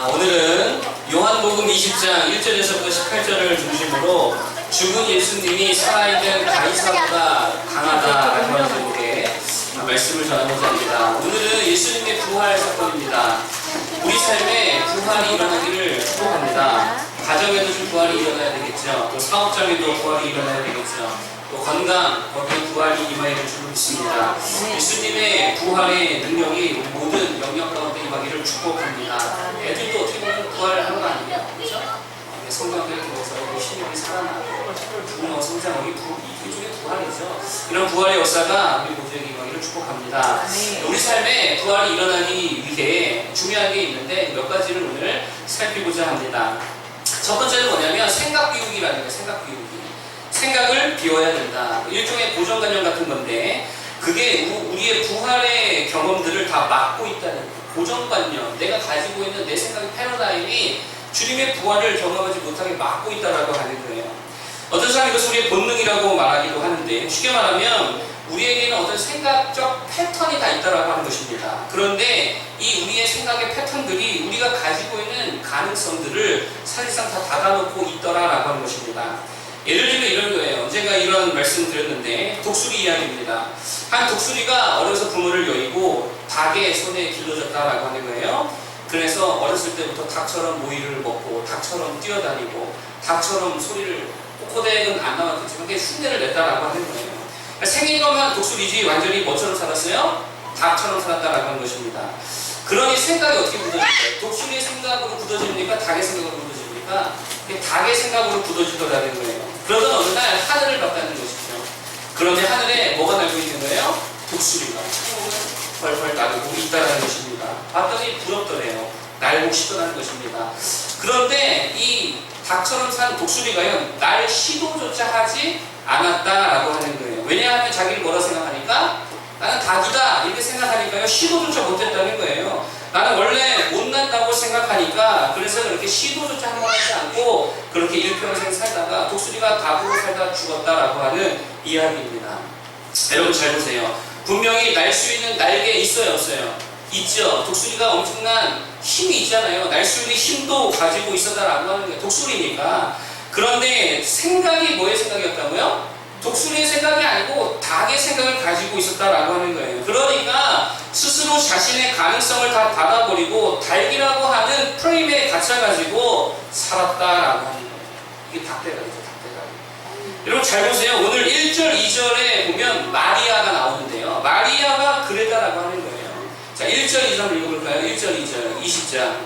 오늘은 요한복음 20장 1절에서부터 18절을 중심으로 죽은 예수님이 살아있는 가이사보다 강하다라는 제목의 말씀을 전하고자 합니다. 오늘은 예수님의 부활 사건입니다. 우리 삶에 부활이 일어나기를 축복합니다. 가정에도 좀 부활이 일어나야 되겠죠. 또 사업장에도 부활이 일어나야 되겠죠. 또 건강, 거기에 부활이 임하기를 주고 있습니다. 예수님의 부활의 능력이 모든 영역 가운데 임하기를 축복합니다. 애들도 어떻게 보면 부활하는 거 아니에요? 그렇죠? 성경을 통해서 신령이 살아나고 부모 성장하기 이쪽에 부활이죠. 이런 부활의 역사가 우리 모두에게 임하기를 축복합니다. 우리 삶에 부활이 일어나기 위해 중요한 게 있는데 몇 가지를 오늘 살피고자 합니다. 첫 번째는 뭐냐면 생각비우기라는 거예요. 생각비우기. 생각을 비워야 된다. 일종의 고정관념 같은 건데 그게 우리의 부활의 경험들을 다 막고 있다는 거예요. 고정관념, 내가 가지고 있는 내 생각의 패러다임이 주님의 부활을 경험하지 못하게 막고 있다라고 하는 거예요. 어떤 사람이 이것을 우리의 본능이라고 말하기도 하는데 쉽게 말하면 우리에게는 어떤 생각적 패턴이 다 있다라고 하는 것입니다. 그런데 이 우리의 생각의 패턴들이 우리가 가지고 있는 가능성들을 사실상 다 닫아놓고 있더라라고 하는 것입니다. 예를 들면 이런 거예요. 제가 이런 말씀 드렸는데 독수리 이야기입니다. 한 독수리가 어려서 부모를 여의고 닭의 손에 길러졌다라고 하는 거예요. 그래서 어렸을 때부터 닭처럼 모이를 먹고 닭처럼 뛰어다니고 닭처럼 소리를 코덱은 안 나왔겠지만 그게 흉내를 냈다라고 하는 거예요. 그러니까 생긴 것만 독수리지 완전히 뭐처럼 살았어요? 닭처럼 살았다라고 하는 것입니다. 그러니 생각이 어떻게 굳어질까요? 독수리의 생각으로 굳어집니까? 닭의 생각으로 굳어집니까? 닭의 생각으로 굳어지더라는 거예요. 그러던 어느 날 하늘을 봤다는 것이죠. 그런데 하늘에 뭐가 날고 있는 거예요? 독수리가 펄펄 날고 있다는 것입니다. 봤더니 부럽더래요. 날고 싶더라는 것입니다. 그런데 이 닭처럼 산 독수리가요, 날 시도조차 하지 않았다라고 하는 거예요. 왜냐하면 자기를 뭐라 생각하니까 나는 닭이다 이렇게 생각하니까요, 시도조차 못했다는 거예요. 나는 원래 못난다고 생각하니까 그래서 그렇게 시도조차 한번 하지 않고 그렇게 일평생 살다가 독수리가 닭으로 살다 죽었다라고 하는 이야기입니다. 여러분 잘 보세요. 분명히 날 수 있는 날개 있어요, 없어요? 있죠. 독수리가 엄청난 힘이 있잖아요. 날 수 있는 힘도 가지고 있었다라고 하는 게 독수리니까. 그런데 생각이 뭐의 생각이었다고요? 독수리의 생각이 아니고 닭의 생각을 가지고 있었다라고 하는 거예요. 그러니까 스스로 자신의 가능성을 다 닫아버리고 닭이라고 하는 프레임에 갇혀가지고 살았다라고 하는 거예요. 이게 닭대가리죠, 닭대가리. 여러분 잘 보세요. 오늘 1절, 2절에 보면 마리아가 나오는데요. 마리아가 그랬다라고 하는 거예요. 자, 1절, 2절 읽어볼까요? 1절, 2절, 20장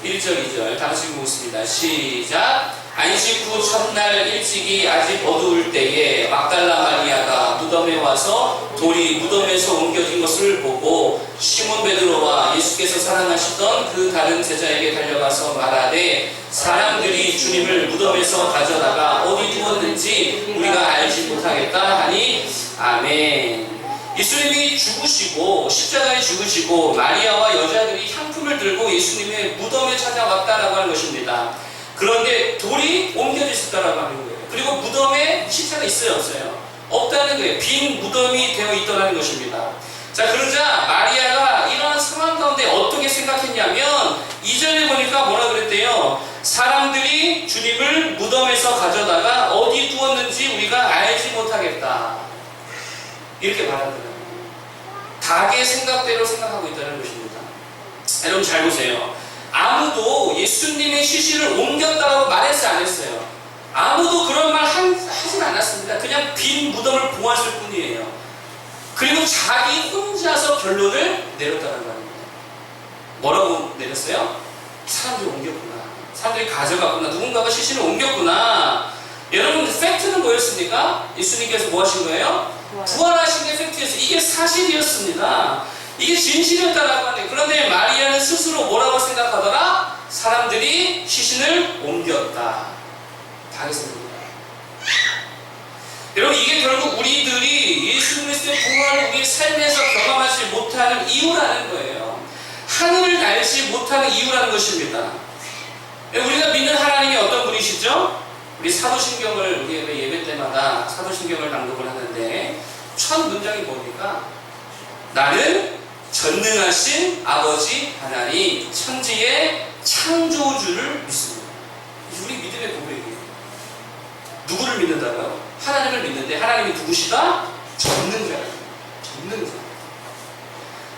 1절, 2절 다 같이 읽어보겠습니다. 시작! 안식 후 첫날 일찍이 아직 어두울 때에 막달라 마리아가 무덤에 와서 돌이 무덤에서 옮겨진 것을 보고 시몬 베드로와 예수께서 사랑하시던 그 다른 제자에게 달려가서 말하되 사람들이 주님을 무덤에서 가져다가 어디 두었는지 우리가 알지 못하겠다 하니 아멘. 예수님이 죽으시고 십자가에 죽으시고 마리아와 여자들이 향품을 들고 예수님의 무덤에 찾아왔다라고 하는 것입니다. 그런데 돌이 옮겨져 있었다라고 하는 거예요. 그리고 무덤에 시체가 있어요, 없어요? 없다는 거예요. 빈 무덤이 되어 있더라는 것입니다. 자, 그러자 마리아가 이러한 상황 가운데 어떻게 생각했냐면 2절에 보니까 뭐라 그랬대요? 사람들이 주님을 무덤에서 가져다가 어디 두었는지 우리가 알지 못하겠다. 이렇게 말하더라고요. 닭의 생각대로 생각하고 있다는 것입니다. 여러분 잘 보세요. 아무도 예수님의 시신을 옮겼다고 말했어요, 안 했어요? 아무도 그런 말 하진 않았습니다. 그냥 빈 무덤을 보았을 뿐이에요. 그리고 자기 혼자서 결론을 내렸다는 거예요. 뭐라고 내렸어요? 사람들이 옮겼구나. 사람들이 가져갔구나. 누군가가 시신을 옮겼구나. 여러분 팩트는 뭐였습니까? 예수님께서 뭐 하신 거예요? 부활하신 게 팩트였어요. 이게 사실이었습니다. 이게 진실이었다라고 하는데 그런데 마리아는 스스로 뭐라고 생각하더라? 사람들이 시신을 옮겼다. 닭의 생각입니다. 여러분 이게 결국 우리들이 예수 그리스도의 부활을 우리의 삶에서 경험하지 못하는 이유라는 거예요. 하늘을 날지 못하는 이유라는 것입니다. 우리가 믿는 하나님이 어떤 분이시죠? 우리 사도신경을 우리 예배 때마다 사도신경을 낭독을 하는데 첫 문장이 뭡니까? 나는 전능하신 아버지 하나님, 천지의 창조주를 믿습니다. 우리 믿음의 고백이에요. 누구를 믿는다고요? 하나님을 믿는데 하나님이 누구시다? 전능자예요. 전능자.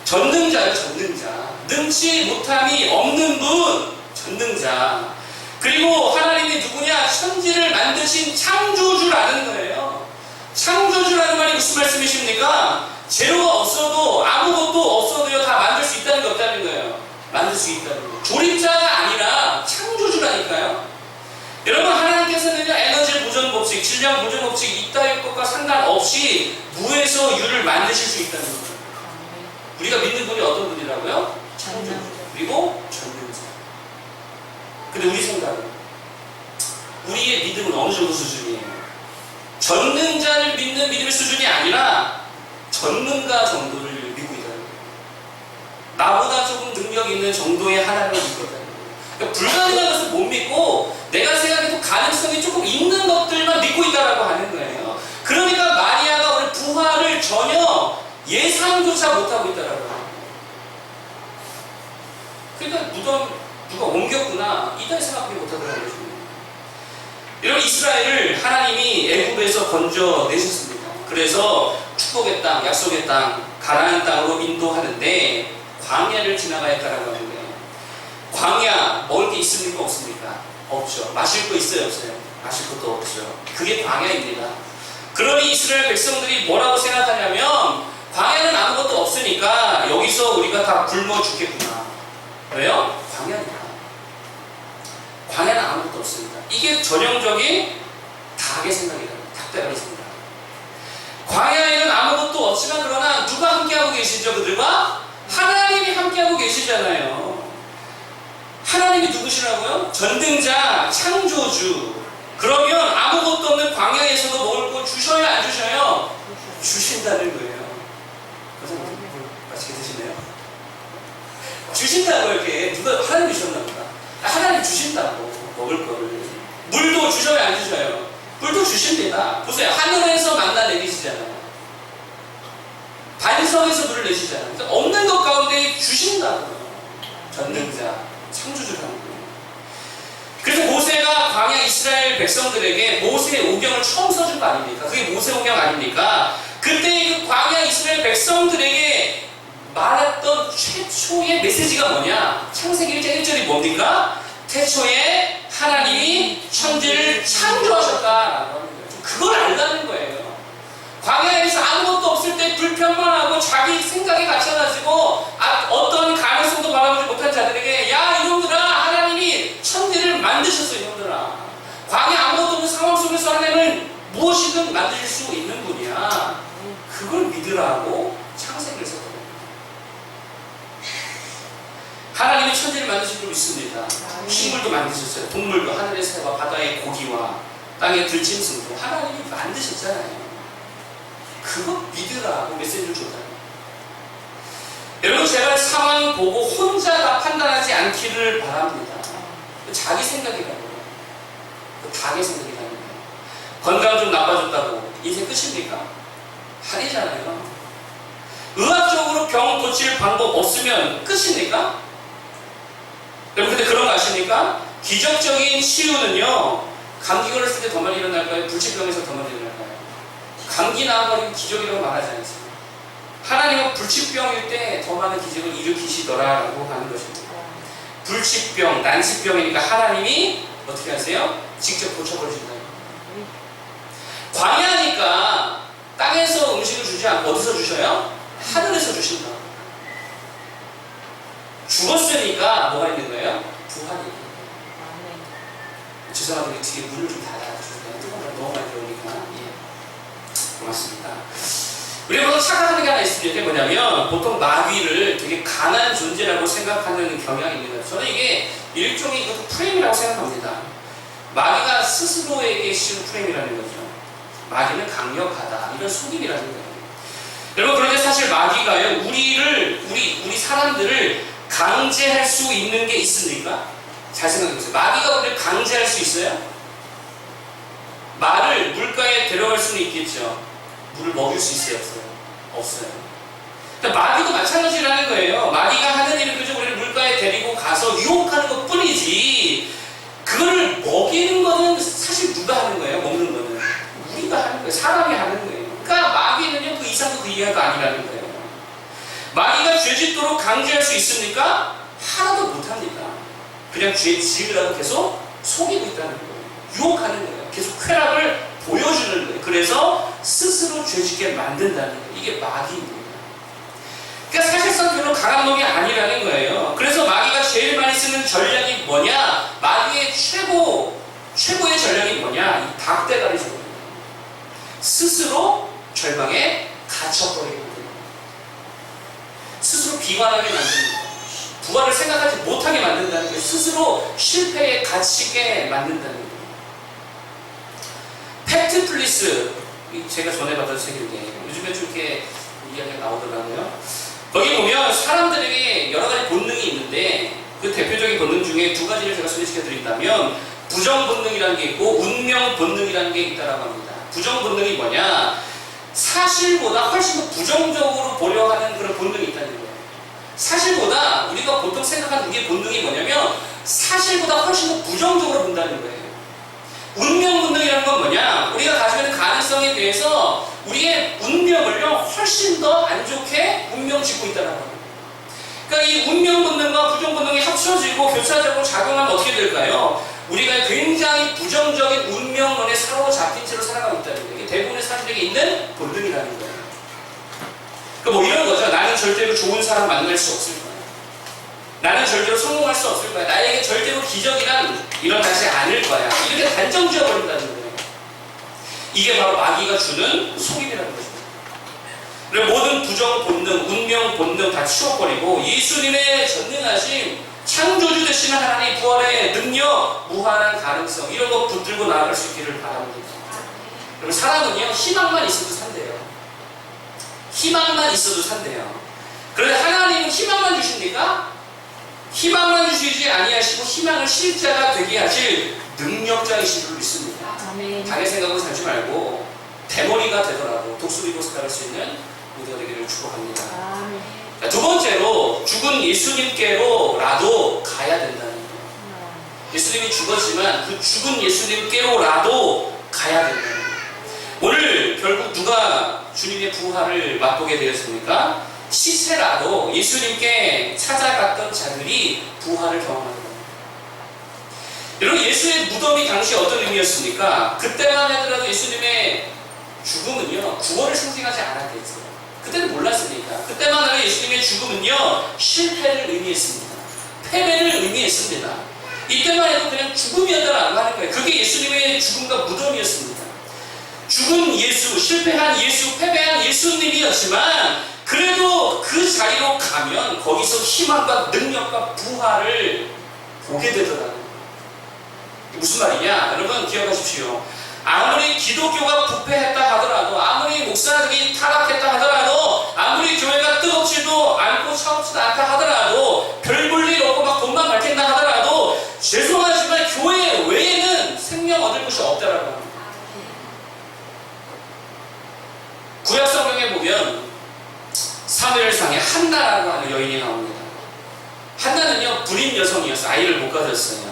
전능자예요. 전능자. 능치 못함이 없는 분. 전능자. 그리고 하나님이 누구냐? 천지를 만드신 창조주라는 거예요. 창조주라는 말이 무슨 말씀이십니까? 재료가 없어도 아무것도 없어도요 다 만들 수 있다는 게 없다는 거예요. 만들 수 있다는 거예요. 조립자가 아니라 창조주라니까요. 여러분, 하나님께서는요 에너지 보존 법칙, 질량 보존 법칙 이따위 것과 상관없이 무에서 유를 만드실 수 있다는 거예요. 우리가 믿는 분이 어떤 분이라고요? 창조주. 그리고 전능자. 근데 우리 생각은, 우리의 믿음은 어느 정도 수준이에요? 전능자를 믿는 믿음의 수준이 아니라 전능가 정도를 믿고 있다는 거예요. 나보다 조금 능력 있는 정도의 하나님을 믿고 있다는 거예요. 그러니까 불가능한 것을 못 믿고 내가 생각해도 가능성이 조금 있는 것들만 믿고 있다라고 하는 거예요. 그러니까 마리아가 오늘 부활을 전혀 예상조차 못하고 있다라고 하는 거예요. 그러니까 무덤 누가 옮겼구나 이달 생각하지 못하더라는 거죠. 여러분, 이스라엘을 하나님이 애굽에서 건져내셨습니다. 그래서 축복의 땅, 약속의 땅, 가나안 땅으로 인도하는데 광야를 지나가야 했다라고 하는 거예요. 광야 먹을 게 있습니까? 없습니까? 없죠. 마실 거 있어요? 없어요? 마실 것도 없죠. 그게 광야입니다. 그러니 이스라엘 백성들이 뭐라고 생각하냐면 광야는 아무것도 없으니까 여기서 우리가 다 굶어 죽겠구나. 왜요? 광야니까. 광야는 아무것도 없습니다. 이게 전형적인 닭의 생각이다. 닭다리의 생각. 광야에는 아무것도 없지만 그러나 누가 함께하고 계시죠? 그들과? 하나님이 함께하고 계시잖아요. 하나님이 누구시라고요? 전능자, 창조주. 그러면 아무것도 없는 광야에서도 먹을 거 주셔야 안 주셔요? 주신다는 거예요. 맛있게 드시네요. 주신다고 이렇게 누가 하나님이 주셨나 보다. 하나님 주신다고 먹을 거를. 물도 주셔요 안 주셔요? 물도 주십니다. 보세요. 하늘에서 만나 내리시잖아요. 반석에서 물을 내시잖아요. 그러니까 없는 것 가운데 주신다고요. 전능자, 창조주라는 거예요. 그래서 모세가 광야 이스라엘 백성들에게 모세의 오경을 처음 써준 거 아닙니까? 그게 모세 오경 아닙니까? 그때 그 광야 이스라엘 백성들에게 말했던 최초의 메시지가 뭐냐? 창세기 1장 1절이 뭡니까? 태초에 하나님이 천지를 창조하셨다라고 하는 거예요. 그걸 알라는 거예요. 광야에서 아무것도 없을 때 불평만 하고 자기 생각에 갇혀가지고 어떤 가능성도 바라보지 못한 자들에게 야 이놈들아 하나님이 천지를 만드셨어 이놈들아. 광야 아무것도 없는 상황 속에서 하나님은 무엇이든 만드실 수 있는 분이야. 그걸 믿으라고 창세기를 썼거든요. 하나님이 천지를 만드신 줄 믿습니다. 식물도 만드셨어요. 동물도 하늘의 새와 바다의 고기와 땅의 들짐승도 하나님이 만드셨잖아요. 그거 믿으라고 메시지를 줬다는 거예요. 여러분, 제발 상황 보고 혼자 다 판단하지 않기를 바랍니다. 자기 생각이라고요. 닭의 생각이라는 거예요. 건강 좀 나빠졌다고 인생 끝입니까? 아니잖아요. 의학적으로 병 고칠 방법 없으면 끝입니까? 여러분, 근데 그런 거 아십니까? 기적적인 치유는요, 감기 걸렸을 때 더 많이 일어날까요? 불치병에서 더 많이 일어날까요? 감기 나아버리고 기적이라고 말하지 않습니다. 하나님은 불치병일 때 더 많은 기적을 일으키시더라라고 하는 것입니다. 불치병, 난치병이니까 하나님이 어떻게 하세요? 직접 고쳐버리신다. 광야니까 땅에서 음식을 주지 않고 어디서 주셔요? 하늘에서 주신다. 죽었으니까 뭐가 있는 거예요? 부활이 있는 거예요. 죄송한데 뒤에 문을 좀 닫아주세요. 뜨거운 물 너무 많이 들어오니까. 예. 고맙습니다. 우리가 보통 착각하는 게 하나 있습니다. 이게 뭐냐면 보통 마귀를 되게 강한 존재라고 생각하는 경향이 있는 거예요. 저는 이게 일종의 이것도 프레임이라고 생각합니다. 마귀가 스스로에게 씌운 프레임이라는 거죠. 마귀는 강력하다. 이런 속임이라는 거예요. 여러분, 그런데 사실 마귀가요, 우리 사람들을 강제할 수 있는 게 있습니까? 잘 생각해보세요. 마귀가 우리를 강제할 수 있어요? 말을 물가에 데려갈 수는 있겠죠. 물을 먹일 수 있어요? 없어요? 없어요. 그러니까 마귀도 마찬가지라는 거예요. 마귀가 하는 일은 그저 우리를 물가에 데리고 가서 유혹하는 것 뿐이지, 그거를 먹이는 거는 사실 누가 하는 거예요? 먹는 거는 우리가 하는 거예요. 사람이 하는 거예요. 그러니까 마귀는요, 그 이상도 그 이하가 아니라는 거예요. 마귀가 죄 짓도록 강제할 수 있습니까? 하나도 못합니다. 그냥 죄 지으라고 계속 속이고 있다는 거예요. 유혹하는 거예요. 계속 쾌락을 보여주는 거예요. 그래서 스스로 죄 짓게 만든다는 거예요. 이게 마귀입니다. 그러니까 사실상 별로 강한 놈이 아니라는 거예요. 그래서 마귀가 제일 많이 쓰는 전략이 뭐냐? 마귀의 최고의 전략이 뭐냐? 이 닭대가리 전략. 스스로 절망에 갇혀버리는 거예요. 스스로 비관하게 만듭니다. 부활을 생각하지 못하게 만든다는 거예요. 스스로 실패에 갇히게 만든다는 거예요. 팩트 플리스, 제가 전에 받은 책인데 요즘에 좀 이렇게 이야기가 나오더라고요. 거기 보면 사람들에게 여러 가지 본능이 있는데 그 대표적인 본능 중에 두 가지를 제가 소개시켜 드린다면 부정 본능이라는 게 있고 운명 본능이라는 게 있다라고 합니다. 부정 본능이 뭐냐? 사실보다 훨씬 더 부정적으로 보려 하는 그런 본능이 있다는 거예요. 사실보다 우리가 보통 생각하는 우리의 본능이 뭐냐면 사실보다 훨씬 더 부정적으로 본다는 거예요. 운명 본능이라는 건 뭐냐? 우리가 가지고 있는 가능성에 대해서 우리의 운명을요 훨씬 더 안 좋게 운명 짓고 있다는 거예요. 그러니까 이 운명 본능과 부정 본능이 합쳐지고 교차적으로 작용하면 어떻게 될까요? 우리가 굉장히 부정적인 운명론에 사로잡힌 채로 살아가고 있다는 거예요. 이게 대부분의 사람들에게 있는 본능이라는 거예요. 그러니까 뭐 이런 거죠. 나는 절대로 좋은 사람 만날 수 없을 거야. 나는 절대로 성공할 수 없을 거야. 나에게 절대로 기적이란 일어나지 않을 거야. 이렇게 단정 지어버린다는 거예요. 이게 바로 마귀가 주는 속임이라는 거죠. 그리고 모든 부정 본능, 운명 본능 다 치워버리고 예수님의 전능하심, 창조주 되시는 하나님 부활의 능력, 무한한 가능성 이런 거 붙들고 나아갈 수 있기를 바랍니다. 여러분 사람은요 희망만 있어도 산대요. 희망만 있어도 산대요. 그런데 하나님은 희망만 주십니까? 희망만 주시지 아니하시고 희망을 실자가 되게 하실 능력자이신 줄 믿습니다. 당의 생각으로 살지 말고 대머리가 되더라도 독수리곳에 나갈 수 있는 우리가 되기를 축복합니다. 두 번째로 죽은 예수님께로라도 가야 된다는 거예요. 예수님이 죽었지만 그 죽은 예수님께로라도 가야 된다는 거예요. 오늘 결국 누가 주님의 부활을 맛보게 되었습니까? 시체라도 예수님께 찾아갔던 자들이 부활을 경험하는 겁니다. 여러분 예수의 무덤이 당시 어떤 의미였습니까? 그때만 하더라도 예수님의 죽음은요 구원을 상징하지 않았겠어요. 그때는 몰랐으니까. 그때만 하면 예수님의 죽음은요 실패를 의미했습니다. 패배를 의미했습니다. 이때만 해도 그냥 죽음이었다라고 하는 거예요. 그게 예수님의 죽음과 무덤이었습니다. 죽은 예수, 실패한 예수, 패배한 예수님이었지만 그래도 그 자리로 가면 거기서 희망과 능력과 부활을 보게 되더라고요. 무슨 말이냐? 여러분 기억하십시오. 아무리 기독교가 부패했다 하더라도, 아무리 목사들이 타락했다 하더라도, 아무리 교회가 뜨겁지도 않고 차갑지도 않다 하더라도, 별 볼 일 없고 막 돈만 밝힌다 하더라도 죄송하지만 교회 외에는 생명 얻을 곳이 없다라고 합니다. 구약 성경에 보면 사무엘상에 한나라고 하는 여인이 나옵니다. 한나는요 불임 여성이었어요. 아이를 못 가졌어요.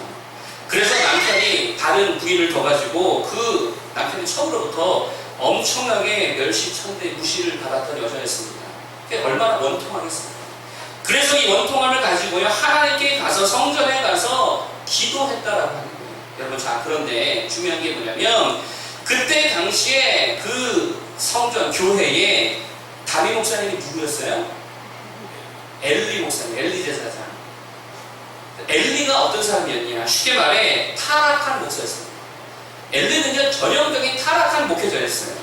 그래서 남편이 다른 부인을 더 가지고 그 남편이 처음으로부터 엄청나게 멸시천대 무시를 받았던 여자였습니다. 그게 얼마나 원통하겠습니까? 그래서 이 원통함을 가지고요 하나님께 가서 성전에 가서 기도했다라고 하는 거예요. 여러분 자 그런데 중요한 게 뭐냐면 그때 당시에 그 성전 교회에 담임 목사님이 누구였어요? 엘리 목사님, 엘리 제사장. 엘리가 어떤 사람이었냐? 쉽게 말해 타락한 목사였습니다. 엘리는요 전형적인 타락한 목회자였어요.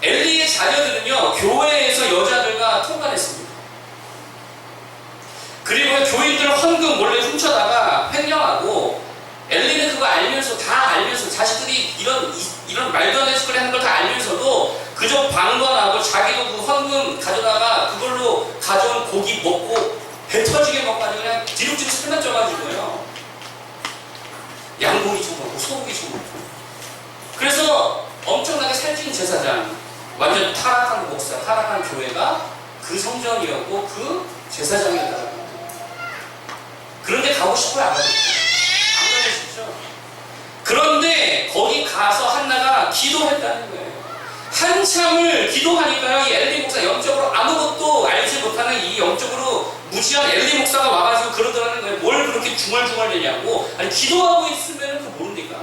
엘리의 자녀들은요 교회에서 여자들과 통관했습니다. 그리고 교인들 헌금 몰래 훔쳐다가 횡령하고 엘리는 그거 알면서 다 알면서 자식들이 이런 말도 안 되는 소리 하는 걸 다 알면서도 그저 방관하고 자기도 그 헌금 가져다가 그걸로 가져온 고기 먹고 배 터지게 먹고 아주 그냥 뒤룩뒤룩 살만 쪄가지고요 양고기 처먹고 소고기 처먹고 그래서 엄청나게 살찐 제사장 완전 타락한 목사 타락한 교회가 그 성전이었고 그 제사장이었다고 합니다. 가고 싶어요, 안 가고 싶어요? 안 가고 싶죠. 그런데 거기 가서 한나가 기도했다는 거예요. 한참을 기도하니까요, 이 엘리 목사 영적으로 아무것도 알지 못하는 이 영적으로 무지한 엘리 목사가 와가지고 그러더라는 거예요. 뭘 그렇게 중얼중얼대냐고. 아니 기도하고 있으면 그거 모릅니까?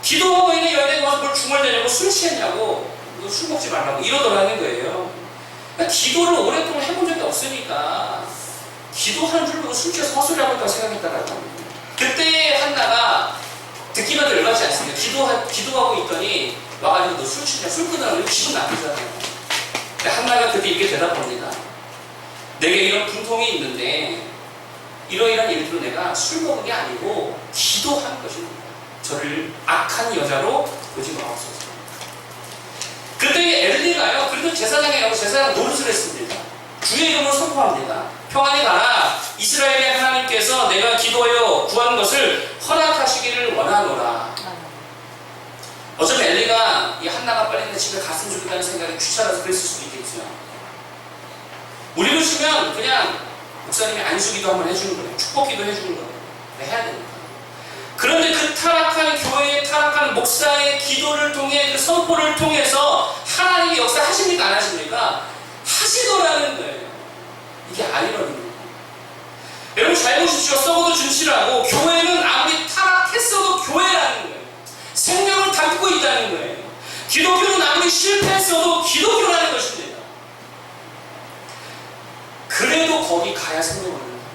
기도하고 있는 여인에게 와서 뭘 중얼대냐고, 술 취했냐고, 너 술 먹지 말라고 이러더라는 거예요. 그러니까 기도를 오랫동안 해본 적이 없으니까 기도하는 줄 모르고 술 취해서 헛소리하고 있다고 생각했다라고 합니다. 그때 한나가 듣기만 해도 열받지 않습니다. 기도하고 있더니 와가지고 너 술 취냐, 술 끊으라고 기분 나쁘잖아요. 근데 한나가 그때 이렇게 대답합니다. 내게 이런 분통이 있는데 이러이러한 일들로 내가 술 먹은 게 아니고 기도한 것입니다. 저를 악한 여자로 보지 마옵소서. 그때 엘리가요, 그래도 제사장에 가고 제사장 노릇을 했습니다. 주의 이름을 선포합니다. 평안히 가라. 이스라엘의 하나님께서 내가 기도하여 구한 것을 허락하시기를 원하노라. 어쩌면 엘리가 이 한나가 빨리 내 집에 갔으면 좋겠다는 생각이 귀찮아서 그랬을 수도 있겠죠. 우리 보시면 그냥 목사님이 안수기도 한번 해주는 거예요. 축복기도 해주는 거예요. 해야 됩니다. 그런데 그 타락한 교회의 타락한 목사의 기도를 통해 그 선포를 통해서 하나님이 역사하십니까? 안 하십니까? 하시더라는 거예요. 이게 아이러니입니다. 여러분 잘 보십시오. 썩어도 준치라고 교회는 아무리 타락했어도 교회라는 거예요. 생명을 담고 있다는 거예요. 기독교는 아무리 실패했어도 기독교라는 것입니다. 그래도 거기 가야 생명을 얻는다.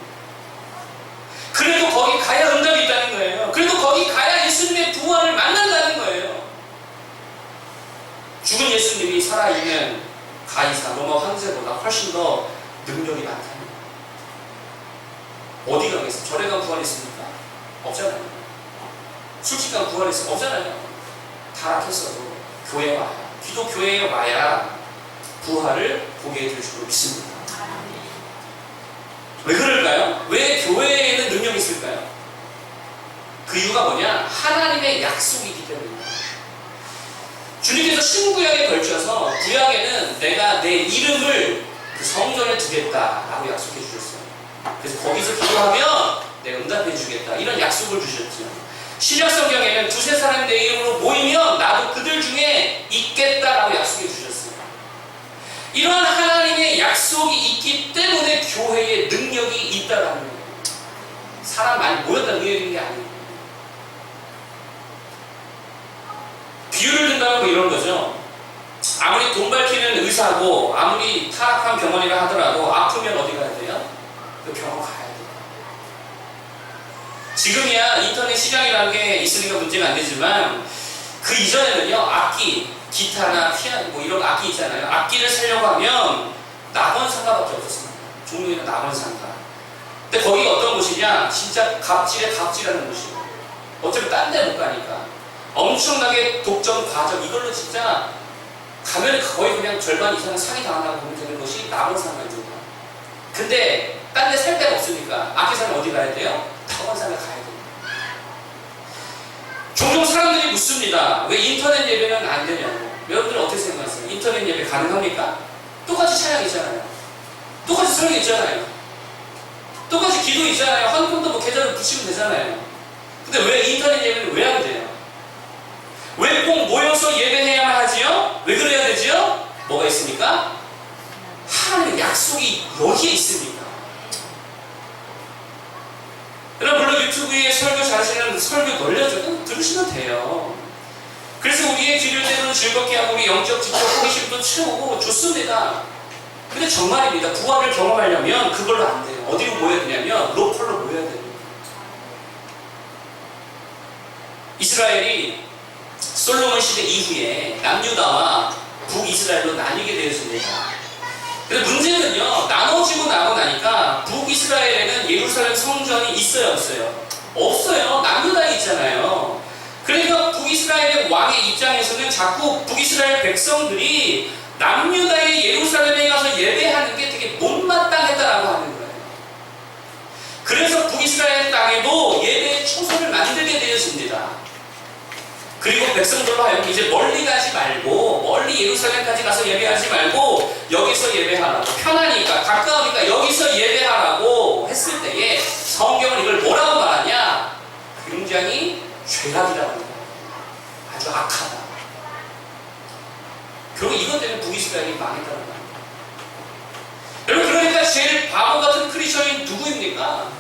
그래도 거기 가야 응답이 있다는 거예요. 그래도 거기 가야 예수님의 부활을 만난다는 거예요. 죽은 예수님이 살아있는 가이사 로마 황제보다 훨씬 더 능력이 많다는 거예요. 어디 가겠어? 절에 간 부활했습니까? 없잖아요. 술집 간 부활했습니까? 없잖아요. 타락했어도 교회에 와야, 기독교회에 와야 부활을 보게 해줄 줄 믿습니다. 왜 그럴까요? 왜 교회에는 능력이 있을까요? 그 이유가 뭐냐? 하나님의 약속이 있기 때문입니다. 주님께서 신구약에 걸쳐서 구약에는 내가 내 이름을 그 성전에 두겠다라고 약속해 주셨어요. 그래서 거기서 기도하면 내가 응답해 주겠다 이런 약속을 주셨죠. 신약 성경에는 두세 사람이 내 이름으로 모이면 나도 그들 중에 있겠다라고 약속해 주셨어요. 이러한 하나님의 약속이 있기 때문에 교회에 능력이 있다라는 거예요. 사람 많이 모였다 능력이 있는 게 아니에요. 비유를 든다면 뭐 이런 거죠. 아무리 돈 밝히는 의사고 아무리 타락한 병원이라 하더라도 아프면 어디 가야 돼요? 그 병원 가야 돼요. 지금이야 인터넷 시장이라는 게 있으니까 문제가 안 되지만 그 이전에는요, 악기, 기타나 피아노 뭐 이런 악기 있잖아요. 악기를 사려고 하면 낙원상가밖에 없었습니다. 종로에는 낙원상가. 근데 거기가 어떤 곳이냐? 진짜 갑질의 갑질하는 곳이에요. 어차피 딴 데 못 가니까. 엄청나게 독점, 과정 이걸로 진짜 가면 거의 그냥 절반 이상은 사기 당한다고 보면 되는 것이 낙원상가입니다. 근데 딴 데 살 데가 없으니까 악기 사면 어디 가야 돼요? 낙원상가 가야 돼요. 종종 사람들이 묻습니다. 왜 인터넷 예배는 안 되냐고. 여러분들은 어떻게 생각하세요? 인터넷 예배 가능합니까? 똑같이 찬양 있잖아요. 똑같이 설교 있잖아요. 똑같이 기도 있잖아요. 헌금도 뭐 계좌로 붙이면 되잖아요. 근데 왜 인터넷 예배는 왜 안 돼요? 왜 꼭 모여서 예배해야만 하지요? 왜 그래야 되지요? 뭐가 있습니까? 하나님의 약속이 여기에 있습니다. 여러분 물론 유튜브에 설교 잘하시는 설교 놀려줘도 들으시면 돼요. 그래서 우리의 귀를 때로는 즐겁게 하고 우리 영적 지적 호기심도 채우고 좋습니다. 근데 정말입니다. 부활을 경험하려면 그걸로 안 돼요. 어디로 모여야 되냐면 로컬로 모여야 됩니다. 이스라엘이 솔로몬 시대 이후에 남유다와 북이스라엘로 나뉘게 되었습니다. 근데 문제는요, 나눠지고 나고 나니까 북이스라엘에는 예루살렘 성전이 있어요, 없어요? 없어요. 남유다에 있잖아요. 그러니까 북이스라엘의 왕의 입장에서는 자꾸 북이스라엘 백성들이 남유다의 예루살렘에 가서 예배하는 게 되게 못마땅했다라고 하는 거예요. 그래서 북이스라엘 땅에도 예배의 초소를 만들게 되었습니다. 그리고 백성들로 하여금 이제 멀리 가지 말고 멀리 예루살렘까지 가서 예배하지 말고 여기서 예배하라고, 편하니까 가까우니까 여기서 예배하라고 했을 때에 성경은 이걸 뭐라고 죄악이라고 합니다. 아주 악하다. 결국 이것 때문에 북이스라엘이 망했다는 겁니다. 여러분, 그러니까 제일 바보 같은 크리스천이 누구입니까?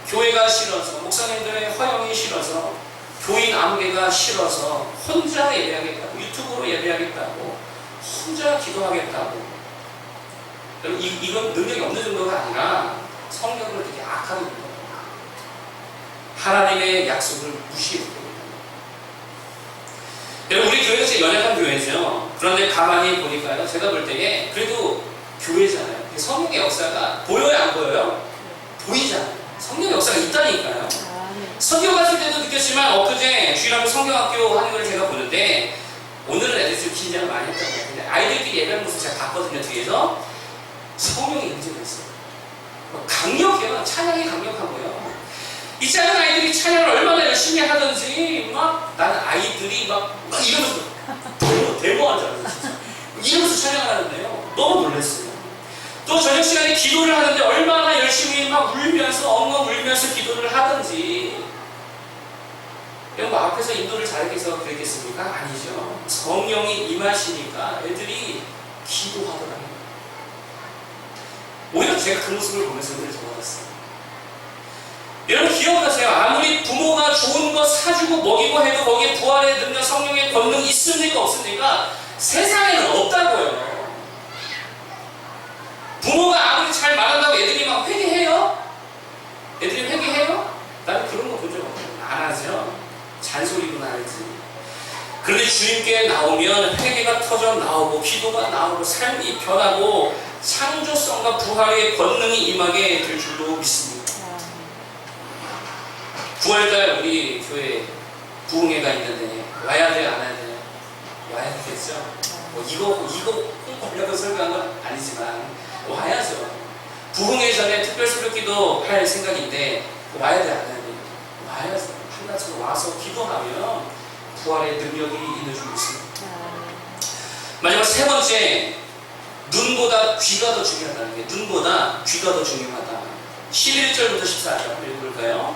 교회가 싫어서, 목사님들의 허영이 싫어서, 교인 아무개가 싫어서 혼자 예배하겠다고, 유튜브로 예배하겠다고, 혼자 기도하겠다고. 여러분, 이건 능력이 없는 정도가 아니라 성경을 되게 악하게 믿는 거예요. 하나님의 약속을 무시했고. 여러분, 우리 교회가 제일 연약한 교회죠. 그런데 가만히 보니까요, 제가 볼 때에 그래도 교회잖아요. 성령의 역사가 보여요, 안 보여요? 보이잖아요. 성령의 역사가 있다니까요. 성경 갔을 때도 느꼈지만 엊그제 주일학교 성경학교 하는 걸 제가 보는데, 오늘은 애들이 좀 긴장을 많이 했던 것 같은데 아이들끼리 예배하는 모습 제가 봤거든요. 뒤에서 성령의 임재가 있어요. 강력해요. 찬양이 강력하고요. 이 작은 아이들이 찬양을 얼마나 열심히 하든지 막 나는 아이들이 막 이러면서 데모한 줄 알았어요. 진짜. 이러면서 찬양을 하는데요. 너무 놀랐어요. 또 저녁 시간에 기도를 하는데 얼마나 열심히 막 울면서 엉엉 울면서 기도를 하든지. 여러분, 앞에서 인도를 잘해서 그랬겠습니까? 아니죠. 성령이 임하시니까 애들이 기도하더라고요. 오히려 제가 그 모습을 보면서 늘 좋아졌어요. 여러분, 기억하세요. 아무리 부모가 좋은 거 사주고 먹이고 해도 거기에 부활의 능력, 성령의 권능이 있습니까? 없습니까? 세상에는 없다고요. 부모가 아무리 잘 말한다고 애들이 막 회개해요? 애들이 회개해요? 나는 그런 거 본 적 없어요. 안 하죠. 잔소리구나 알지. 그런데 주님께 나오면 회개가 터져 나오고 기도가 나오고 삶이 변하고 창조성과 부활의 권능이 임하게 될 줄로 믿습니다. 9월달 우리 교회 부흥회가 있는데 와야 돼요, 안 와야 돼요? 와야 되겠죠? 뭐 이거 꼭 보려고 설교한 건 아니지만 와야죠. 부흥회 전에 특별 새벽기도 할 생각인데 와야 돼, 안 와야 돼? 와야죠. 한나처럼 와서 기도하면 부활의 능력이 있는 줄 믿습니다. 마지막 세 번째, 눈보다 귀가 더 중요하다는 게, 눈보다 귀가 더 중요하다. 11절부터 14절 한번 읽어볼까요?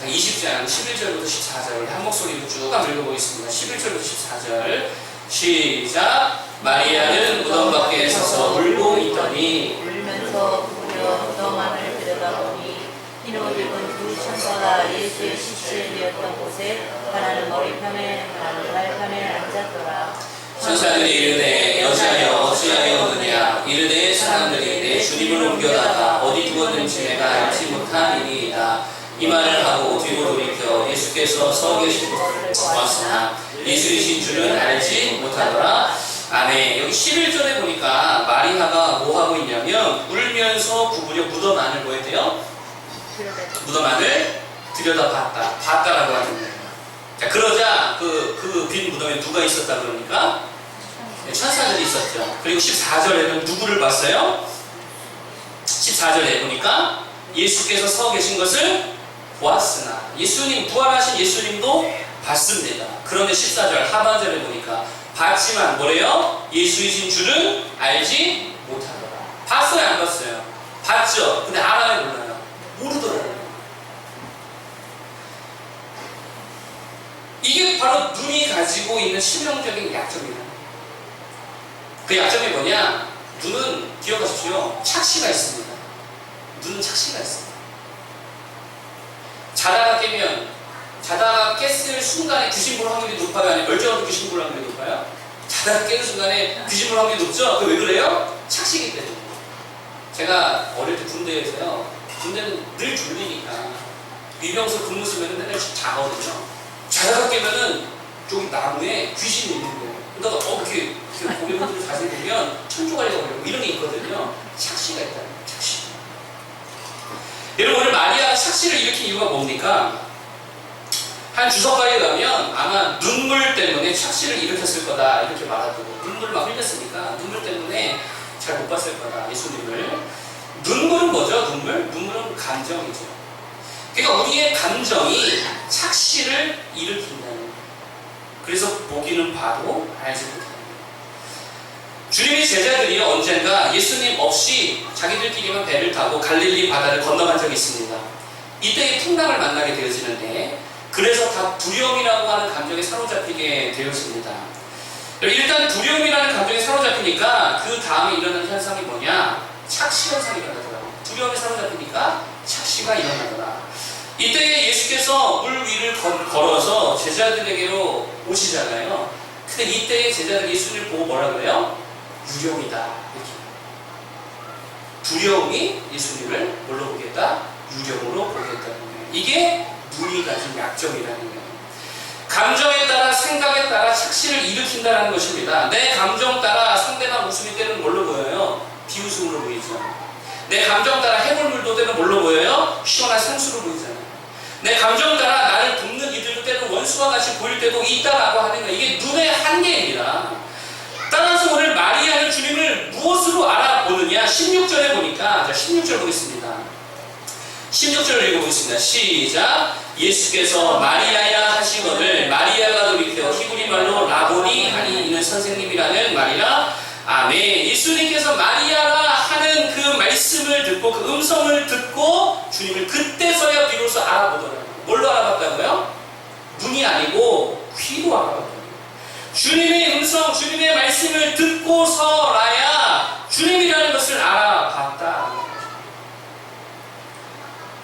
20장 11절부터 14절을 한 목소리로 쭉 한번 읽어보겠습니다. 11절부터 14절 시작. 마리아는 무덤 밖에 서서 울고 있더니 울면서 부르려 무덤 안을 들여다보니 흰 옷 입은 두 천사가 예수의 시체에 누웠던 곳에 하나는 머리편에 하나는 발편에 앉았더라. 천사들이 이르되 여자여 어찌하여 오느냐. 이르되 사람들이 내 주님을 옮겨다가 어디 두었는지 내가 알지 못하니이다. 이 말을 하고 뒤로 돌이켜 예수께서 서 계신 곳을 보았으나 예수이신 줄은 알지 못하더라. 아멘. 여기 11절에 보니까 마리아가 뭐 하고 있냐면 울면서 구부려 무덤 안을 뭐 했대요? 무덤 안을 들여다봤다. 봤다라고 하는 거예요. 자, 그러자 그 빈 무덤에 누가 있었다 그러니까? 천사들이 있었죠. 그리고 14절에는 누구를 봤어요? 14절에 보니까 예수께서 서 계신 것을 보았으나, 예수님, 부활하신 예수님도 봤습니다. 그런데 14절 하반절에 보니까 봤지만 뭐래요? 예수이신 줄은 알지 못하더라. 봤어요, 안 봤어요? 봤죠. 근데 알아요, 몰라요? 모르더라고요. 이게 바로 눈이 가지고 있는 치명적인 약점이다. 그 약점이 뭐냐? 눈은, 기억하십시오, 착시가 있습니다. 눈은 착시가 있습니다. 자다가 깼을 순간에 귀신 볼 확률이 높아요? 아니면 멀쩡한 귀신 볼 확률이 높아요? 자다가 깨는 순간에 귀신 볼 확률이 높죠? 그 왜 그래요? 착시기 때문에. 제가 어릴 때 군대에서요, 군대는 늘 졸리니까 위병소 근무 쓰면 맨날 자거든요. 자다가 깨면은 저기 나무에 귀신이 있는 거예요. 그러다가 이렇게 고객분들 자세히 보면 천조가리가 걸리고 이런 게 있거든요. 착시가 있다는 거예요. 착시. 여러분, 오늘 마리아가 착시를 일으킨 이유가 뭡니까? 한 주석가에 가면 아마 눈물 때문에 착시를 일으켰을 거다 이렇게 말하더라고요. 눈물 막 흘렸으니까 눈물 때문에 잘 못 봤을 거다, 예수님을. 눈물은 뭐죠? 눈물은 감정이죠. 그러니까 우리의 감정이 착시를 일으킨다는 거예요. 그래서 보기는 봐도 알지 못하는 거예요. 주님의 제자들이 언젠가 예수님 없이 자기들끼리만 배를 타고 갈릴리 바다를 건너간 적이 있습니다. 이때 풍랑을 만나게 되어지는데 그래서 다 두려움이라고 하는 감정에 사로잡히게 되었습니다. 일단 두려움이라는 감정에 사로잡히니까 그 다음에 일어나는 현상이 뭐냐? 착시 현상이 일어나더라고요. 두려움에 사로잡히니까 착시가 일어나더라. 이때 예수께서 물 위를 걸어서 제자들에게로 오시잖아요. 근데 이때 제자들이 예수님을 보고 뭐라 그래요? 유령이다. 이렇게. 두려움이 예수님을 뭘로 보겠다? 유령으로 보겠다는 거예요. 이게 눈이 가진 약점이라는 거예요. 감정에 따라 생각에 따라 착시를 일으킨다는 것입니다. 내 감정 따라 상대방 웃음이 때는 뭘로 보여요? 비웃음으로 보이죠. 내 감정 따라 해골물도 때는 뭘로 보여요? 시원한 상수로 보이잖아요. 내 감정 따라 나를 돕는 이들도 때는 원수와 같이 보일 때도 있다라고 하는 거예요. 이게 눈의 한계입니다. 따라서 오늘 마리아는 주님을 무엇으로 알아보느냐? 16절에 보니까, 자, 16절 보겠습니다. 16절을 읽어보겠습니다. 시작. 예수께서 마리아야 하시거늘 마리아가 돌이켜 히브리 말로 라보니 아니 이는 선생님이라는 말이라. 아멘. 예수님께서 마리아라 하는 그 말씀을 듣고 그 음성을 듣고 주님을 그때서야 비로소 알아보더라고요. 뭘로 알아봤다고요? 눈이 아니고 귀로 알아봤다고요. 주님의 음성, 주님의 말씀을 듣고서라야 주님이라는 것을 알아봤다.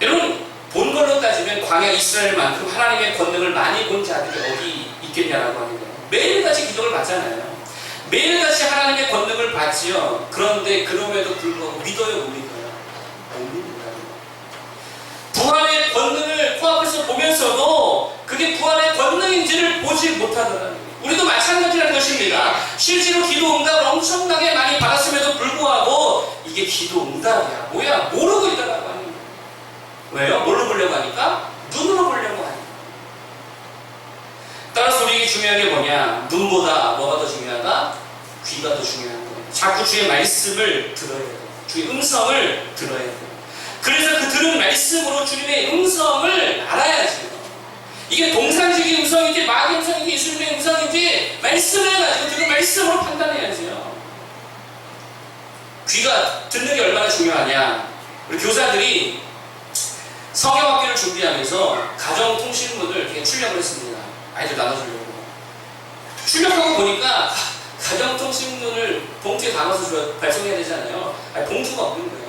여러분, 본 걸로 따지면 광야 이스라엘만큼 하나님의 권능을 많이 본 자들이 어디 있겠냐라고 하는 거예요. 매일같이 기도를 받잖아요. 매일같이 하나님의 권능을 받지요. 그런데 그럼에도 불구하고 믿어요, 못 믿어요? 못 믿는다는 거예요. 부활의 권능을 코앞에서 보면서도 그게 부활의 권능인지를 보지 못하더라는 거예요. 우리도 마찬가지라는 것입니다. 실제로 기도 응답을 엄청나게 많이 받았음에도 불구하고 이게 기도 응답이야, 뭐야, 모르고 있다라고 하는 거예요. 왜요? 뭘로 보려고 하니까? 눈으로 보려고 하니까. 따라서 우리에게 중요한 게 뭐냐? 눈보다 뭐가 더 중요하다? 귀가 더 중요한 거예요. 자꾸 주의 말씀을 들어야 돼요. 주의 음성을 들어야 돼요. 그래서 그 들은 말씀으로 주님의 음성을 알아야지. 이게 동산직의 음성인지 마귀 음성인지 예수님의 음성인지 말씀을 가지고 그 말씀으로 판단해야지요. 귀가 듣는 게 얼마나 중요하냐? 우리 교사들이 성경학교를 준비하면서 가정통신문을 이렇게 출력을 했습니다. 아이들 나눠주려고. 출력하고 보니까 가정통신문을 봉투에 담아서 발송해야 되잖아요. 아니, 봉투가 없는 거예요.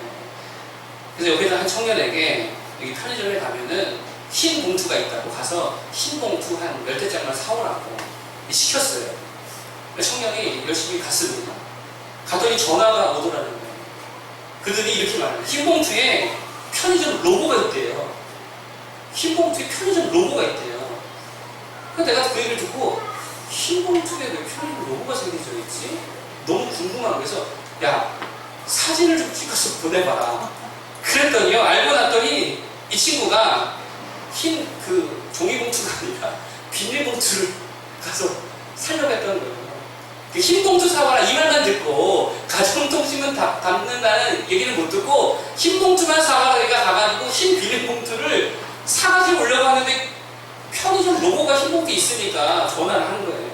그래서 옆에서 한 청년에게 여기 편의점에 가면은 흰 봉투가 있다고 가서 흰 봉투 한 10대짜리만 사오라고 시켰어요. 청년이 열심히 갔습니다. 갔더니 전화가 오더라는 거예요. 그들이 이렇게 말해요. 흰 봉투에 편의점 로고가 있대요. 흰 봉투에 편의점 로고가 있대요. 그래서 내가 그 얘기를 듣고 흰 봉투에 왜 편의점 로고가 새겨져 있지? 너무 궁금한 거여서 야, 사진을 좀 찍어서 보내봐라. 그랬더니요, 알고 났더니 이 친구가 흰 그 종이봉투가 아니라 비닐봉투를 가서 살려고 했던 거예요. 그 흰 봉투 사와라 이 말만 듣고 가정통신문 담는다는 얘기는 못 듣고 흰 봉투만 사와라 내가 가가지고 흰 비닐봉투를 사가지고 오려고 하는데 편의점 로고가 흰 봉투에 있으니까 전화를 하는 거예요.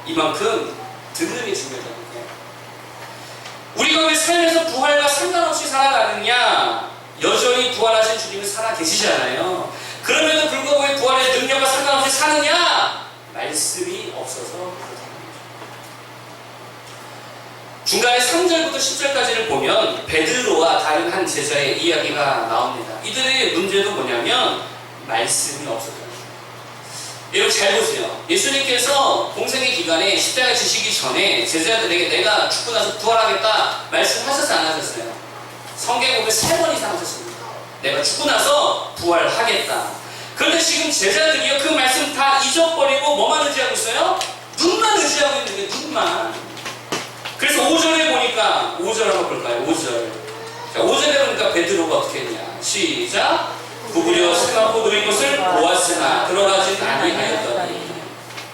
이만큼 듣는 게 중요하다는 거예요. 우리가 왜 삶에서 부활과 상관없이 살아가느냐? 여전히 부활하신 주님은 살아 계시잖아요. 그럼에도 불구하고 왜 부활의 능력과 상관없이 사느냐? 말씀이 없어서 그렇다는 거죠. 중간에 3절부터 10절까지를 보면 베드로와 다른 한 제자의 이야기가 나옵니다. 이들의 문제도 뭐냐면 말씀이 없었다는 거예요. 여러분 잘 보세요. 예수님께서 공생의 기간에 십자가에 지시기 전에 제자들에게 내가 죽고 나서 부활하겠다 말씀하셨어요, 안 하셨어요? 성경 보면 3번 이상 하셨습니다. 내가 죽고 나서 부활하겠다. 그런데 지금 제자들이요 그 말씀 다 잊어버리고 뭐만 의지하고 있어요? 눈만 의지하고 있는 거예요. 눈만. 그래서 5절에 보니까 5절 한번 볼까요? 5절. 자, 5절에 보니까 베드로가 어떻게 했냐? 시작. 구부려 세마포 누린 것을 보았으나 들어가진 아니하였더니.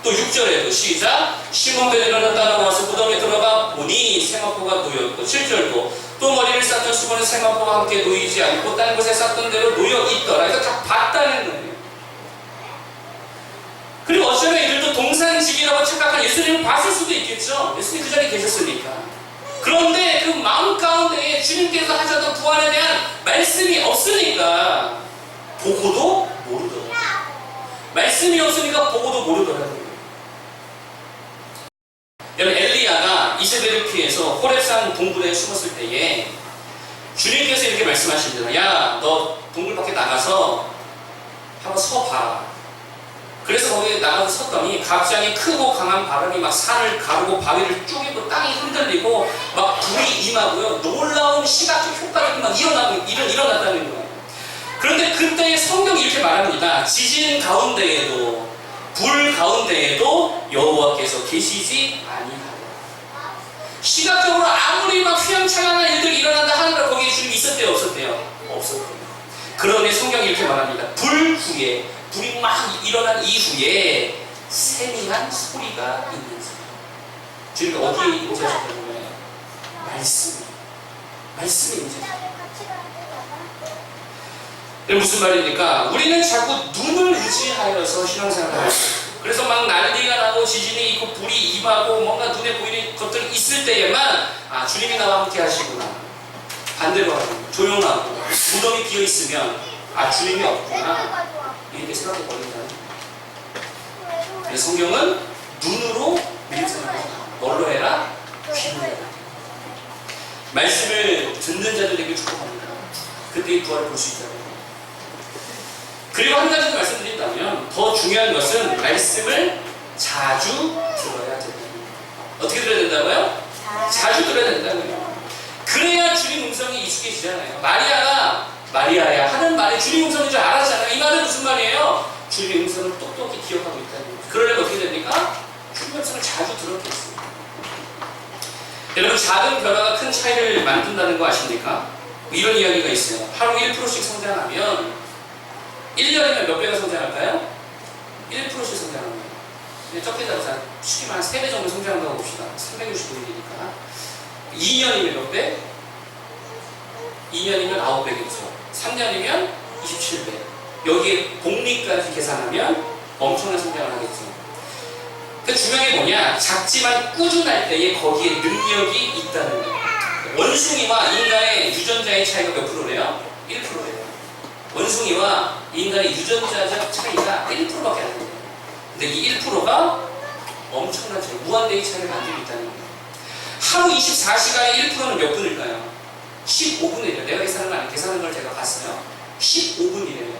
또 6절에도 시작. 시몬 베드로는 따라와서 무덤에 들어가 보니 세마포가 놓였고. 7절도 또 머리를 쌌던 수건은 세마포와 함께 놓이지 않고 다른 곳에 쌌던 대로 놓여 있더라. 그러니까 다 봤다는 거예요. 그리고 어쩌면 이들도 동산직이라고 착각한 예수님을 봤을 수도 있겠죠. 예수님 그 자리에 계셨으니까. 그런데 그 마음 가운데에 주님께서 하셨던 부활에 대한 말씀이 없으니까 보고도 모르더라고요. 말씀이 없으니까 보고도 모르더라고요. 여러분, 엘리야가 이세벨을 피해서 호렙산 동굴에 숨었을 때에 주님께서 이렇게 말씀하십니다. 야, 너 동굴 밖에 나가서 한번 서봐. 그래서 거기에 나가서 섰더니 갑자기 크고 강한 바람이 막 산을 가르고 바위를 쪼개고 땅이 흔들리고 막 불이 임하고요. 놀라운 시각적 효과들이 막 일어났다는 거예요. 그런데 그때 성경이 이렇게 말합니다. 지진 가운데에도 불 가운데에도 여호와께서 계시지 아니하라. 시각적으로 아무리 막 휘황찬란한 일들이 일어난다 하더라도 거기에 주님이 있었대요, 없었대요? 없었대요. 그런데 성경이 이렇게 말합니다. 불 후에, 불이 막 일어난 이후에 세미한 소리가 있는지. 주님이 어디에 임재하셨다는 거예요? 말씀이 임재하셨다. 무슨 말입니까? 우리는 자꾸 눈을 의지하여서 신앙생활을 하고, 그래서 막 난리가 나고 지진이 있고 불이 임하고 뭔가 눈에 보이는 것들이 있을 때에만 주님이 나와 함께 하시구나. 반대로 하고 조용하고 무덤이 비어 있으면 주님이 없구나 이렇게 생각해 버린다는 거예요. 그래서 성경은 눈으로 밀잖아요. 뭘로 해라? 귀로 해라. 말씀을 듣는 자들에게 축복합니다. 그때 이 부활을 볼 수 있잖아요. 그리고 한 가지 더 말씀드린다면 더 중요한 것은 말씀을 자주 들어야 된다. 어떻게 들어야 된다고요? 자주 들어야 된다고요. 그래야 주님 음성이 익숙해지잖아요. 마리아가 마리아야 하는 말이 주님 음성인 줄 알았잖아요. 이 말은 무슨 말이에요? 주님 음성을 똑똑히 기억하고 있다는 거예요. 그러려면 어떻게 됩니까? 주님 음성을 자주 들었겠어요. 여러분, 작은 변화가 큰 차이를 만든다는 거 아십니까? 이런 이야기가 있어요. 하루 1%씩 성장하면 1년이면 몇 배가 성장할까요? 1%씩 성장합니다. 적게 잡아서 쉽게 말하면 3배 정도 성장한다고 봅시다. 365일이니까. 2년이면 몇 배? 2년이면 9배겠죠. 3년이면 27배. 여기에 복리까지 계산하면 엄청난 성장을 하겠죠. 그 중요한 게 뭐냐? 작지만 꾸준할 때에 거기에 능력이 있다는 거예요. 원숭이와 인간의 유전자의 차이가 몇 프로래요? 1%래요. 원숭이와 인간의 유전자적 차이가 1%밖에 안 돼요. 근데 이 1%가 엄청난 차이, 무한대의 차이를 만들고 있다는 거예요. 하루 24시간에 1%는 몇 분일까요? 15분이래요. 내가 계산한 걸 제가 봤어요. 15분이래요.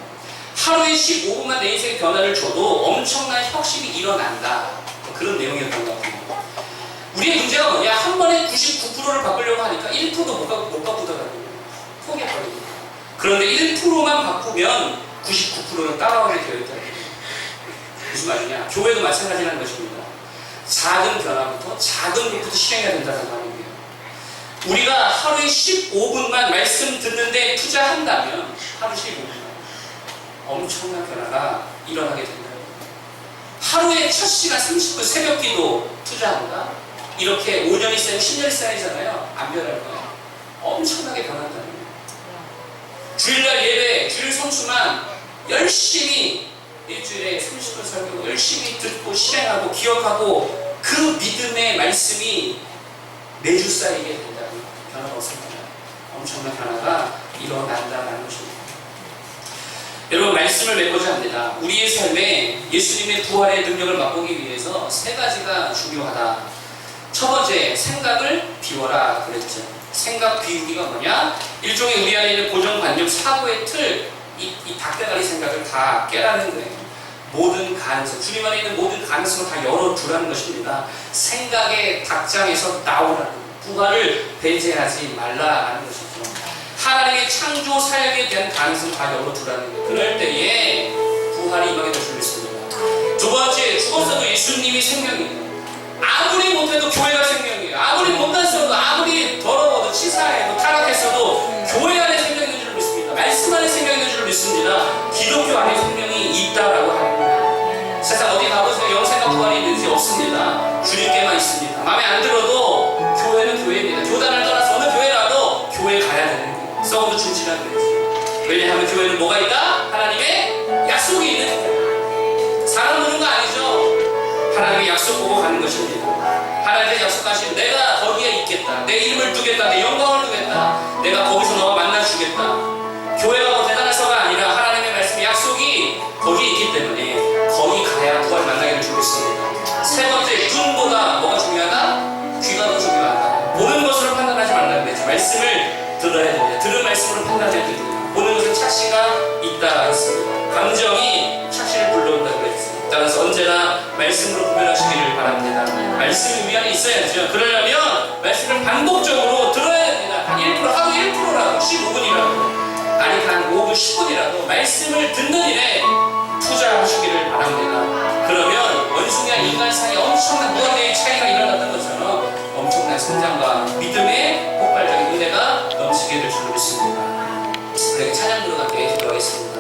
하루에 15분만 내 인생의 변화를 줘도 엄청난 혁신이 일어난다. 그런 내용이었던 것 같아요. 우리의 문제가 뭐냐? 한 번에 99%를 바꾸려고 하니까 1%도 못 바꾸더라고요. 포기해버립니다. 그런데 1%만 바꾸면 99%는 따라오게 되어 있다는 거예요. 무슨 말이냐? 교회도 마찬가지라는 것입니다. 작은 변화부터 작은 일부터 실행해야 된다는 말이에요. 우리가 하루에 15분만 말씀 듣는데 투자한다면 하루 15분만 엄청난 변화가 일어나게 된다는 거예요. 하루에 첫 시간 30분 새벽 기도 투자한다? 이렇게 5년이 쌓이고 10년이 쌓이잖아요. 안 변할 거예요. 엄청나게 변한다는 거예요. 주일날 예배, 주일 성수만 열심히 일주일에 30분 설교 열심히 듣고 실행하고 기억하고 그 믿음의 말씀이 매주 쌓이게 된다면 변화가 없습니다. 엄청난 변화가 일어난다는 것입니다. 여러분, 말씀을 맺고자 합니다. 우리의 삶에 예수님의 부활의 능력을 맛보기 위해서 3가지가 중요하다. 첫 번째, 생각을 비워라 그랬죠. 생각 비우기가 뭐냐? 일종의 우리 안에 있는 고정관념, 사고의 틀, 이 닭대가리 생각을 다 깨라는 거예요. 모든 가능성, 주님 안에 있는 모든 가능성을 다 열어두라는 것입니다. 생각의 닭장에서 나오라는, 부활을 배제하지 말라라는 것이죠. 하나님의 창조 사역에 대한 가능성을 다 열어두라는 거예요. 그럴 때에 부활이 임하게 될 줄 믿습니다. 두 번째, 죽었어도 예수님이 생명이에요. 아무리 못해도 교회가 생명이에요. 아무리 못났어도, 아무리 더러워도, 치사해도, 타락했어도 교회 안에 생명이 있는 줄 믿습니다. 말씀 안에 생명이 있는 줄 믿습니다. 기독교 안에 생명이 있다라고 합니다. 세상 어디 가보세요. 영생과 부활이 있는지 없습니다. 주님께만 있습니다. 마음에 안 들어도 교회는 교회입니다. 교단을 떠나서 어느 교회라도 교회 가야 되는 거예요. 썩어도 충실한 거예요. 왜냐하면 교회는 뭐가 있다? 하나님의 약속이 있는 거예요. 사람 보는 거 아니죠. 하나님의 약속 보고 가는 것입니다. 하나님의 약속하신 내가 거기에 있겠다. 내 이름을 두겠다. 내 영광을 두겠다. 내가 거기서 너와 만나주겠다. 교회가 뭐 대단해서가 아니라 하나님의 말씀의 약속이 거기에 있기 때문에 들어야 됩니다. 들은 말씀으로 판단해야 됩니다. 보는 것은 착시가 있다 했습니다. 감정이 착시를 불러온다고 했습니다. 따라서 언제나 말씀으로 구별하시기를 바랍니다. 말씀이 우리 안에 있어야죠. 그러려면 말씀을 반복적으로 들어야 됩니다. 한 1%, 하루 1%라도 15분이라도 아니 한 5분, 10분이라도 말씀을 듣는 일에 투자하시기를 바랍니다. 그러면 원숭이와 인간 사이에 엄청난 무한대의 차이가 일어났던 것처럼 엄청난 성장과 믿음의